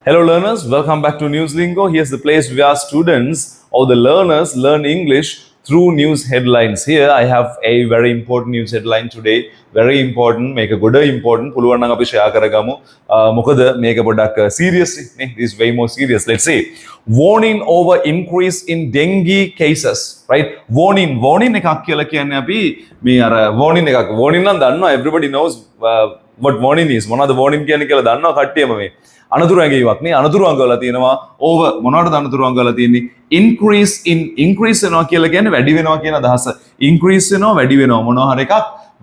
Hello learners, welcome back to News Lingo. Here's the place where students or the learners learn English through news headlines. Here I have a very important news headline today. Very important, make a good important. පුළුවන් නම් අපි share කරගමු. මොකද මේක පොඩ්ඩක් serious නේ. This is way more serious. Let's see. Warning over increase in dengue cases. Right? Warning එකක් කියලා කියන්නේ අපි මේ අර warning එකක්. Warning නම් දන්නවා everybody knows what warning is. මොනවද warning කියන්නේ කියලා දන්නවා කට්ටියම මේ. අනතුරු ඇඟීමක් නේ අනතුරු අංගවල තියෙනවා over මොනවටද අනතුරු අංගවල තියෙන්නේ increase වෙනවා කියලා කියන්නේ වැඩි වෙනවා කියන අදහස increase වෙනවා වැඩි වෙනවා මොනවා හරි එකක්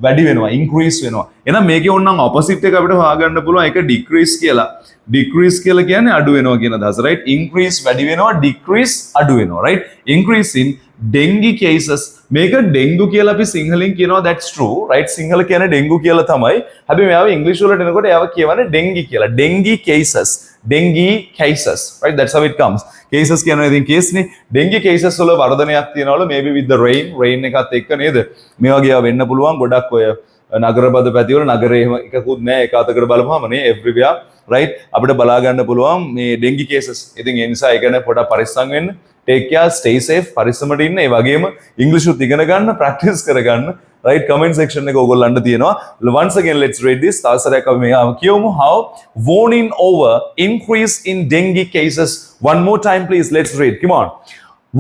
වැඩි වෙනවා increase වෙනවා එහෙනම් මේකේ ඕනනම් opposite එක අපිට හොයාගන්න පුළුවන් ඒක decrease කියලා කියන්නේ අඩු වෙනවා කියන අදහස right increase වැඩි වෙනවා decrease අඩු වෙනවා right increase in dengue cases මේක ඩෙන්ගු කියලා අපි සිංහලෙන් කියනවා that's true right සිංහල කියන්නේ ඩෙන්ගු කියලා තමයි හැබැයි මෙයාව ඉංග්‍රීසි වලට එනකොට එයාව කියවන්නේ ඩෙන්ගි කියලා dengue cases right that's how it comes cases කියන්නේ ඉතින් case නේ dengue cases වල වර්ධනයක් තියනවලු maybe with the rain එකත් එක්ක නේද මේ වගේ ඒවා වෙන්න පුළුවන් ගොඩක් ඔය නගරබද පැතිවල නගරේ එහෙම එකකුත් නැහැ එක අතකට බලපුවාම නේ everywhere right අපිට බලා ගන්න පුළුවන් මේ dengue cases ඉතින් ඒ නිසා ඒක ගැන පොඩක් පරිස්සම් වෙන්න take care stay safe පරිස්සමට ඉන්න ඒ වගේම ඉංග්‍රීසිත් ඉගෙන ගන්න practice කරගන්න right comment section එක ඕගොල්ලන්ට තියෙනවා once again let's read this තවසරයක් අපි මේක කියමු how warning over increase in dengue cases one more time please let's read come on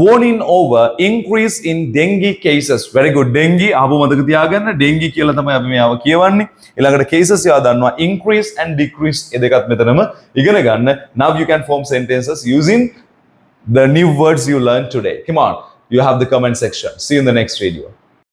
warning over increase in dengue cases very good dengue ආපහු මතක තියාගන්න dengue කියලා තමයි අපි මේව කියවන්නේ ඊළඟට cases යා දන්නවා increase and decrease ඒ දෙකත් මෙතනම ඉගෙන ගන්න now you can form sentences using the new words you learned today. Come on, you have the comment section. See you in the next video.